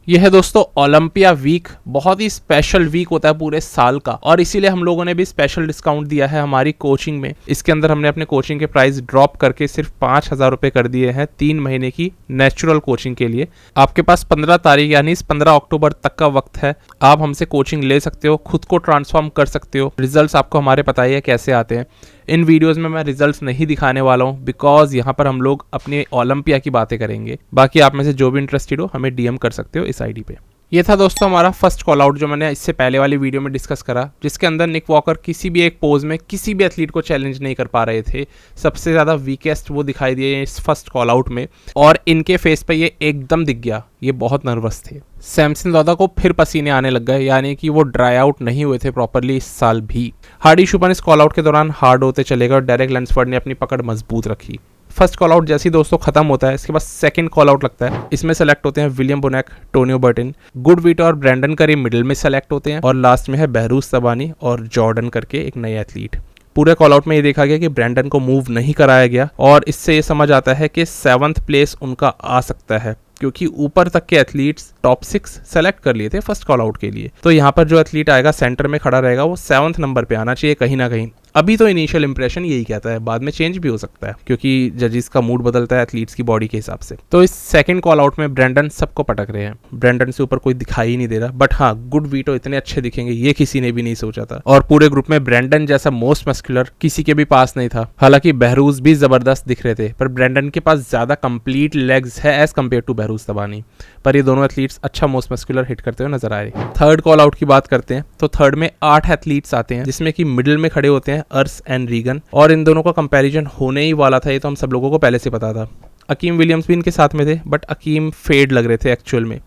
यह है दोस्तों ओलंपिया वीक। बहुत ही स्पेशल वीक होता है पूरे साल का, और इसीलिए हम लोगों ने भी स्पेशल डिस्काउंट दिया है हमारी कोचिंग में। इसके अंदर हमने अपने कोचिंग के प्राइस ड्रॉप करके सिर्फ 5,000 रुपये कर दिए हैं 3 महीने की नेचुरल कोचिंग के लिए। आपके पास 15 तारीख यानी 15 अक्टूबर तक का वक्त है। आप हमसे कोचिंग ले सकते हो, खुद को ट्रांसफॉर्म कर सकते हो। रिजल्ट्स आपको हमारे पता ही है कैसे आते हैं। इन वीडियोस में मैं रिजल्ट्स नहीं दिखाने वाला हूँ, बिकॉज यहाँ पर हम लोग अपने ओलंपिया की बातें करेंगे। बाकी आप में से जो भी इंटरेस्टेड हो हमें डीएम कर सकते हो इस आईडी पे। ये था दोस्तों हमारा फर्स्ट कॉल आउट जो मैंने इससे पहले वाली वीडियो में डिस्कस करा, जिसके अंदर निक वॉकर किसी भी एक पोज में किसी भी एथलीट को चैलेंज नहीं कर पा रहे थे। सबसे ज़्यादा वीकेस्ट वो दिखाई दिए इस फर्स्ट कॉल आउट में, और इनके फेस पे ये एकदम दिख गया, ये बहुत नर्वस थे। सैमसन दादा को फिर पसीने आने लग गए, यानी कि वो ड्राई आउट नहीं हुए थे प्रॉपरली इस साल भी। हार्डी शुपन इस कॉल आउट के दौरान हार्ड होते चले गए और डेरेक लैंसफोर्ड ने अपनी पकड़ मजबूत रखी। फर्स्ट कॉल आउट जैसे ही दोस्तों खत्म होता है, इसके बाद सेकंड कॉल आउट लगता है। इसमें सेलेक्ट होते हैं विलियम बोनेक, टोनियो बर्टिन, गुडविटो और ब्रैंडन करी मिडिल में सेलेक्ट होते हैं, और लास्ट में है बहरूज तबानी और जॉर्डन करके एक नए एथलीट। पूरे कॉल आउट में ये देखा गया कि ब्रैंडन को मूव नहीं कराया गया, और इससे ये समझ आता है कि 7th प्लेस उनका आ सकता है, क्योंकि ऊपर तक के एथलीट्स टॉप 6 सेलेक्ट कर लिए थे फर्स्ट कॉल आउट के लिए। तो यहाँ पर जो एथलीट आएगा सेंटर में खड़ा रहेगा वो 7th नंबर पे आना चाहिए कहीं ना कहीं। अभी तो इनिशियल इंप्रेशन यही कहता है, बाद में चेंज भी हो सकता है क्योंकि जजेस का मूड बदलता है एथलीट्स की बॉडी के हिसाब से। तो इस सेकंड कॉल आउट में ब्रैंडन सबको पटक रहे हैं। ब्रैंडन से ऊपर कोई दिखाई ही नहीं दे रहा, बट हाँ गुडविटो इतने अच्छे दिखेंगे ये किसी ने भी नहीं सोचा था। और पूरे ग्रुप में ब्रैंडन जैसा मोस्ट मस्कुलर किसी के भी पास नहीं था। हालांकि बहरूज भी जबरदस्त दिख रहे थे, पर ब्रैंडन के पास ज्यादा कंप्लीट लेग्स है एज कम्पेयर टू बहरूज तबानी। पर ये दोनों एथलीट्स अच्छा मोस्ट मस्कुलर हिट करते हुए नजर आ रहे हैं। थर्ड कॉल आउट की बात करते हैं तो थर्ड में 8 एथलीट्स आते हैं, जिसमें कि मिडिल में खड़े होते हैं अर्स एंड रीगन, और इन दोनों का कंपैरिजन होने ही वाला था, ये तो हम सब लोगों को पहले से पता था। अकीम विलियम्स भी इनके साथ में थे, बट अकीम फेड लग रहे थे एक्चुअल में।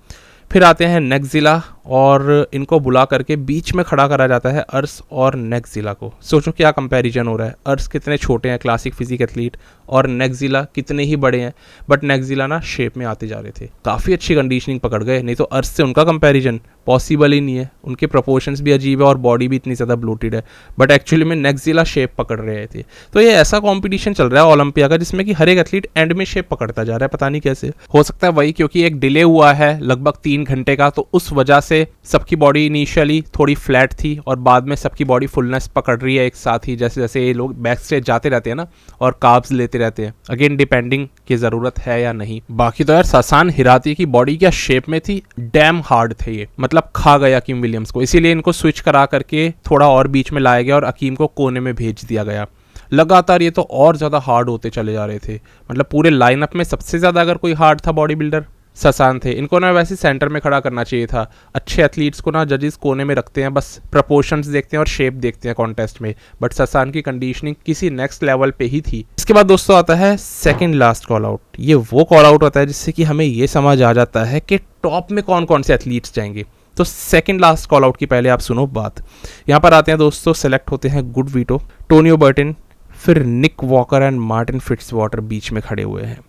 फिर आते हैं नेक्जिला, और इनको बुला करके बीच में खड़ा करा जाता है अर्स और नेक्जिला को। सोचो क्या कंपैरिजन हो रहा है, अर्स कितने छोटे हैं क्लासिक फिजिक एथलीट, और नेक्जिला कितने ही बड़े हैं, बट नेक्जिला ना शेप में आते जा रहे थे। काफ़ी अच्छी कंडीशनिंग पकड़ गए, नहीं तो अर्स से उनका कंपैरिजन पॉसिबल ही नहीं है। उनके प्रोपोर्शंस भी अजीब है और बॉडी भी इतनी ज़्यादा ब्लोटेड है, बट एक्चुअली में नेक्जिला शेप पकड़ रहे थे। तो ये ऐसा कॉम्पिटिशन चल रहा है ओलंपिया का जिसमें कि हर एक एथलीट एंड में शेप पकड़ता जा रहा है, पता नहीं कैसे। हो सकता है वही क्योंकि एक डिले हुआ है लगभग 3 घंटे का, तो उस वजह से सबकी बॉडी इनिशियली थोड़ी फ्लैट थी और बाद में सबकी बॉडी फुलनेस पकड़ रही है एक साथ ही, जैसे जैसे ये लोग बैक स्टेज जाते रहते हैं ना और कार्ब्स लेते रहते हैं। अगेन डिपेंडिंग की ज़रूरत है या नहीं। बाकी तो यार ससान हिराती की बॉडी क्या शेप में थी, डैम हार्ड थे ये, मतलब खा गया अकीम विलियम्स को। इसीलिए इनको स्विच करा करके थोड़ा और बीच में लाया गया और अकीम को कोने में भेज दिया गया। लगातार ये तो और ज़्यादा हार्ड होते चले जा रहे थे, मतलब पूरे लाइनअप में सबसे ज़्यादा अगर कोई हार्ड था बॉडी बिल्डर ससान थे। इनको ना वैसे सेंटर में खड़ा करना चाहिए था। अच्छे एथलीट्स को ना जजेस कोने में रखते हैं, बस प्रपोर्शंस देखते हैं और शेप देखते हैं कॉन्टेस्ट में, बट ससान की कंडीशनिंग किसी नेक्स्ट लेवल पे ही थी। इसके बाद दोस्तों आता है सेकंड लास्ट कॉल आउट। ये वो कॉल आउट होता है जिससे कि हमें ये समझ आ जाता है कि टॉप में कौन कौन से एथलीट्स जाएंगे। तो सेकंड लास्ट कॉल आउट की पहले आप सुनो बात। यहाँ पर आते हैं दोस्तों, सेलेक्ट होते हैं गुडविटो, टोनियो बर्टिन, फिर निक वॉकर एंड मार्टिन फिट्जवाटर बीच में खड़े हुए हैं।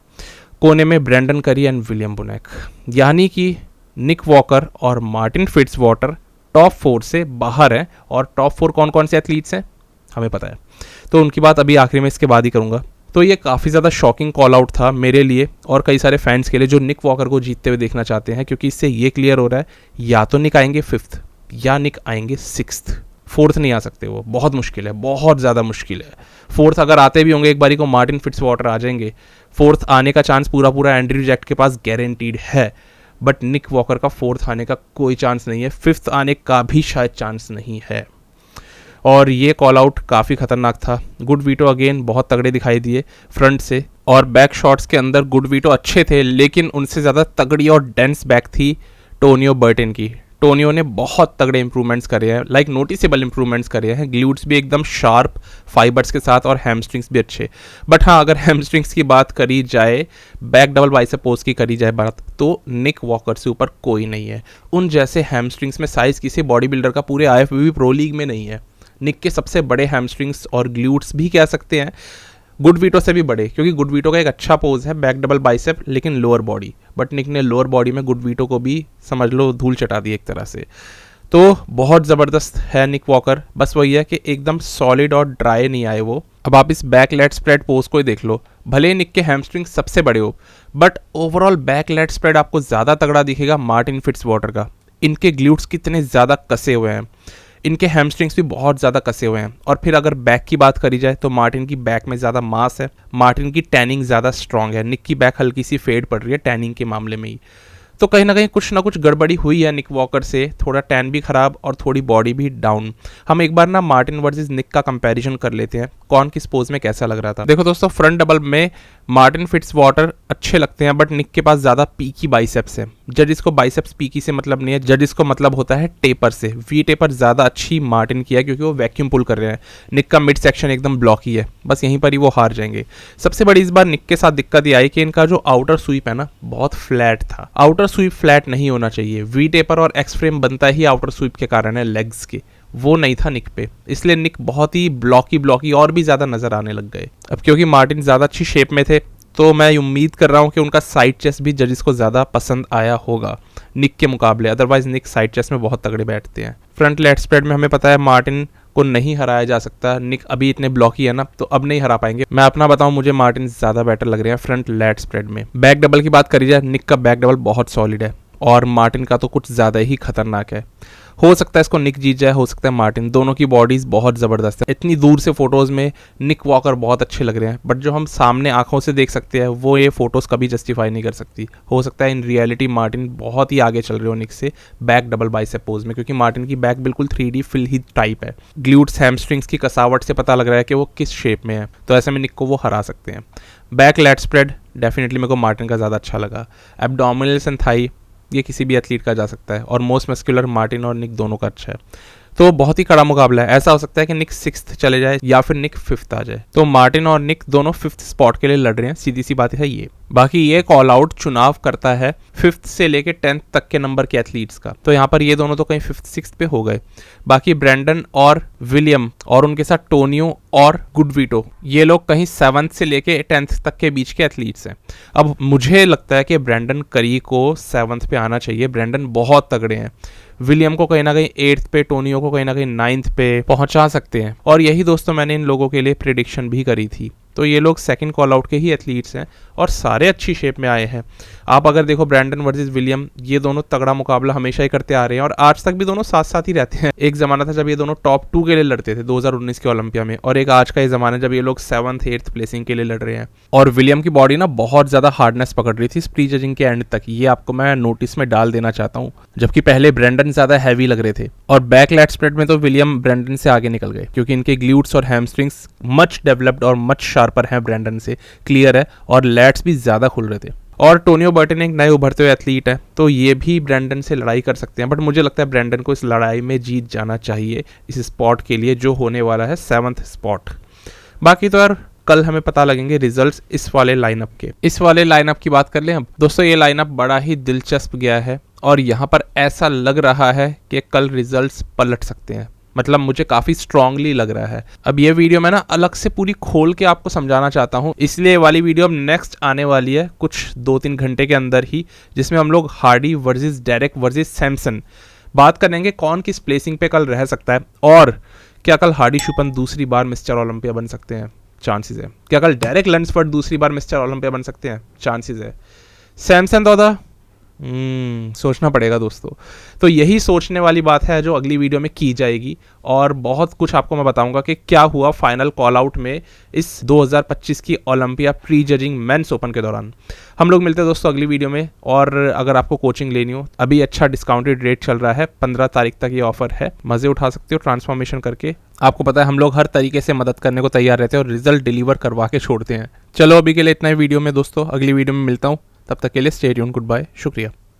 कोने में ब्रैंडन करी एंड विलियम बोनेक, यानी कि निक वॉकर और मार्टिन फिट्जवाटर टॉप 4 से बाहर हैं। और टॉप 4 कौन कौन से एथलीट्स हैं हमें पता है, तो उनकी बात अभी आखिरी में इसके बाद ही करूँगा। तो ये काफ़ी ज़्यादा शॉकिंग कॉल आउट था मेरे लिए और कई सारे फैंस के लिए जो निक वॉकर को जीतते हुए देखना चाहते हैं, क्योंकि इससे ये क्लियर हो रहा है या तो निक आएंगे 5th या निक आएंगे 6th। 4th नहीं आ सकते, वो बहुत मुश्किल है, बहुत ज़्यादा मुश्किल है। 4th अगर आते भी होंगे एक बारी को मार्टिन फिट्जवाटर आ जाएंगे। 4th आने का चांस पूरा पूरा एंड्रयू जैक्ट के पास गारंटीड है, बट निक वॉकर का 4th आने का कोई चांस नहीं है। 5th आने का भी शायद चांस नहीं है। और ये कॉल आउट काफ़ी खतरनाक था। गुडविटो अगेन बहुत तगड़े दिखाई दिए फ्रंट से, और बैक शॉट्स के अंदर गुडविटो अच्छे थे, लेकिन उनसे ज़्यादा तगड़ी और डेंस बैक थी टोनियो बर्टिन की। टोनियो ने बहुत तगड़े इंप्रूवमेंट्स करे हैं, लाइक नोटिसेबल इंप्रूवमेंट्स करे हैं। ग्लूट्स भी एकदम शार्प फाइबर्स के साथ और हैमस्ट्रिंग्स भी अच्छे। बट हाँ, अगर हैमस्ट्रिंग्स की बात करी जाए, बैक डबल बाइसेप पोज की करी जाए बात, तो निक वॉकर से ऊपर कोई नहीं है। उन जैसे हैमस्ट्रिंग्स में साइज किसी बॉडी बिल्डर का पूरे IFBB प्रो लीग में नहीं है। निक के सबसे बड़े हैमस्ट्रिंग्स और ग्लूट्स भी कह सकते हैं गुडविटो से भी बड़े, क्योंकि गुडविटो का एक अच्छा पोज है बैक डबल बाइसेप, लेकिन लोअर बॉडी। बट निक ने लोअर बॉडी में गुडविटो को भी समझ लो धूल चटा दी एक तरह से। तो बहुत ज़बरदस्त है निक वॉकर, बस वही है कि एकदम सॉलिड और ड्राई नहीं आए वो। अब आप इस बैक लेट स्प्रेड पोज को ही देख लो, भले निक के हैमस्ट्रिंग सबसे बड़े हो, but overall back lat spread आपको ज़्यादा तगड़ा दिखेगा मार्टिन फिट्जवाटर का। इनके ग्लूट्स कितने ज़्यादा कसे हुए हैं, इनके हैमस्ट्रिंग्स भी बहुत ज़्यादा कसे हुए हैं। और फिर अगर बैक की बात करी जाए तो मार्टिन की बैक में ज़्यादा मास है, मार्टिन की टैनिंग ज़्यादा स्ट्रांग है। निक की बैक हल्की सी फेड पड़ रही है टैनिंग के मामले में ही। तो कहीं ना कहीं कुछ ना कुछ गड़बड़ी हुई है निक वॉकर से, थोड़ा टैन भी खराब और थोड़ी बॉडी भी डाउन। हम एक बार ना मार्टिन वर्सेस निक का कंपैरिजन कर लेते हैं, कौन किस पोज में कैसा लग रहा था। देखो दोस्तों, फ्रंट डबल में मार्टिन फिट्जवाटर अच्छे लगते हैं, बट निक के पास ज़्यादा पीकी बाइसेप्स है। जजिस को बाइसेप्स पीकी से मतलब नहीं है, जजिस को मतलब होता है टेपर से। वी टेपर ज़्यादा अच्छी मार्टिन की है क्योंकि वो वैक्यूम पुल कर रहे हैं। निक का मिड सेक्शन एकदम ब्लॉकी है, बस यहीं पर ही वो हार जाएंगे। सबसे बड़ी इस बार निक के साथ दिक्कत ये आई कि इनका जो आउटर स्वीप है ना, बहुत फ्लैट था। आउटर स्वीप फ्लैट नहीं होना चाहिए। वी टेपर और एक्स फ्रेम बनता ही आउटर स्वीप के कारण है लेग्स के, वो नहीं था निक पे, इसलिए निक बहुत ही ब्लॉकी और भी ज़्यादा नज़र आने लग गए। अब क्योंकि मार्टिन ज़्यादा अच्छी शेप में थे, तो मैं उम्मीद कर रहा हूँ कि उनका साइड चेस्ट भी जजिस को ज़्यादा पसंद आया होगा निक के मुकाबले। अदरवाइज निक साइड चेस्ट में बहुत तगड़े बैठते हैं। फ्रंट लेट स्प्रेड में हमें पता है मार्टिन को नहीं हराया जा सकता। निक अभी इतने ब्लॉकी है ना, तो अब नहीं हरा पाएंगे। मैं अपना बताऊं, मुझे मार्टिन ज़्यादा बेटर लग रहे हैं फ्रंट लेट स्प्रेड में। बैक डबल की बात करी जाए, निक का बैक डबल बहुत सॉलिड है और मार्टिन का तो कुछ ज़्यादा ही खतरनाक है। हो सकता है इसको निक जीत जाए, हो सकता है मार्टिन। दोनों की बॉडीज बहुत ज़बरदस्त है। इतनी दूर से फोटोज़ में निक वॉकर बहुत अच्छे लग रहे हैं, बट जो हम सामने आंखों से देख सकते हैं वो ये फोटोज़ कभी जस्टिफाई नहीं कर सकती। हो सकता है इन रियलिटी मार्टिन बहुत ही आगे चल रहे हो निक से बैक डबल बाइसेप पोज में, क्योंकि मार्टिन की बैक बिल्कुल 3D फिल ही टाइप है। ग्लूट्स हैमस्ट्रिंग्स की कसावट से पता लग रहा है कि वो किस शेप में है, तो ऐसे में निक को वो हरा सकते हैं। बैक लेट स्प्रेड डेफिनेटली मेरे को मार्टिन का ज़्यादा अच्छा लगा। एब्डोमिनल्स एंड थाई ये किसी भी एथलीट का जा सकता है, और मोस्ट मस्कुलर मार्टिन और निक दोनों का अच्छा है। तो बहुत ही कड़ा मुकाबला है। ऐसा हो सकता है कि निक 6th चले जाए या फिर निक 5th आ जाए। तो मार्टिन और निक दोनों 5th स्पॉट के लिए लड़ रहे हैं, सीधी सी बात है ये। बाकी ये कॉल आउट चुनाव करता है 5th से लेके 10th तक के नंबर के एथलीट्स का। तो यहाँ पर ये दोनों तो कहीं 5th 6th पे हो गए। बाकी ब्रैंडन और विलियम और उनके साथ टोनियो और गुडविटो, ये लोग कहीं 7th से लेके 10th तक के बीच के एथलीट्स हैं। अब मुझे लगता है कि ब्रैंडन करी को 7th पे आना चाहिए। ब्रैंडन बहुत तगड़े हैं। विलियम को कहीं ना कहीं 8th पे, टोनियो को कहीं ना कहीं 9th पे पहुंचा सकते हैं। और यही दोस्तों मैंने इन लोगों के लिए प्रेडिक्शन भी करी थी। तो ये लोग सेकंड कॉल आउट के ही एथलीट्स हैं और सारे अच्छी शेप में आए हैं। आप अगर देखो ब्रैंडन वर्सेस विलियम, ये दोनों तगड़ा मुकाबला हमेशा ही करते आ रहे हैं और आज तक भी दोनों साथ साथ ही रहते हैं। एक ज़माना था जब ये दोनों टॉप 2 के लिए लड़ते थे 2019 के ओलंपिया में, और एक आज का ये ज़माना जब ये लोग 7th 8th प्लेसिंग के लिए लड़ रहे हैं। और विलियम की बॉडी ना बहुत ज़्यादा हार्डनेस पकड़ रही थी प्री जजिंग के एंड तक, ये आपको मैं नोटिस में डाल देना चाहता हूँ, जबकि पहले ब्रैंडन ज़्यादा हैवी लग रहे थे। और बैक लेट स्प्रेड में तो विलियम ब्रैंडन से आगे निकल गए, क्योंकि इनके ग्लूट्स और हैमस्ट्रिंग्स मच डेवलप्ड और मच शार्पर हैं ब्रैंडन से, क्लियर है, और लेट्स भी ज़्यादा खुल रहे थे। और टोनियो बर्टन एक नए उभरते हुए एथलीट है, तो ये भी ब्रैंडन से लड़ाई कर सकते हैं, बट मुझे लगता है ब्रैंडन को इस लड़ाई में जीत जाना चाहिए इस स्पॉट के लिए जो होने वाला है 7th स्पॉट। बाकी तो यार कल हमें पता लगेंगे रिजल्ट्स इस वाले लाइनअप के। इस वाले लाइनअप की बात कर लें अब दोस्तों, ये लाइनअप बड़ा ही दिलचस्प गया है और यहाँ पर ऐसा लग रहा है कि कल रिजल्ट्स पलट सकते हैं। मतलब मुझे काफ़ी स्ट्रांगली लग रहा है। अब ये वीडियो मैं ना अलग से पूरी खोल के आपको समझाना चाहता हूँ, इसलिए ये वाली वीडियो अब नेक्स्ट आने वाली है कुछ 2-3 घंटे के अंदर ही, जिसमें हम लोग Hardy versus Derek versus Samson बात करेंगे कौन किस प्लेसिंग पे कल रह सकता है, और क्या कल हार्डी शुपन दूसरी बार मिस्टर ओलंपिया बन सकते हैं, चांसेस है। क्या कल डेरेक लंसफोर्ड दूसरी बार मिस्टर ओलंपिया बन सकते हैं, चांसेस है। सैमसन दादा सोचना पड़ेगा दोस्तों। तो यही सोचने वाली बात है जो अगली वीडियो में की जाएगी, और बहुत कुछ आपको मैं बताऊंगा कि क्या हुआ फाइनल कॉल आउट में इस 2025 की Olympia pre judging men's open के दौरान। हम लोग मिलते हैं दोस्तों अगली वीडियो में। और अगर आपको कोचिंग लेनी हो, अभी अच्छा डिस्काउंटेड रेट चल रहा है, 15 तारीख तक ये ऑफर है, मज़े उठा सकते हो ट्रांसफॉर्मेशन करके। आपको पता है हम लोग हर तरीके से मदद करने को तैयार रहते हैं और रिजल्ट डिलीवर करवा के छोड़ते हैं। चलो अभी के लिए इतना ही वीडियो में दोस्तों, अगली वीडियो में मिलता हूँ, तब तक के लिए स्टे ट्यून्ड, गुड बाय, शुक्रिया।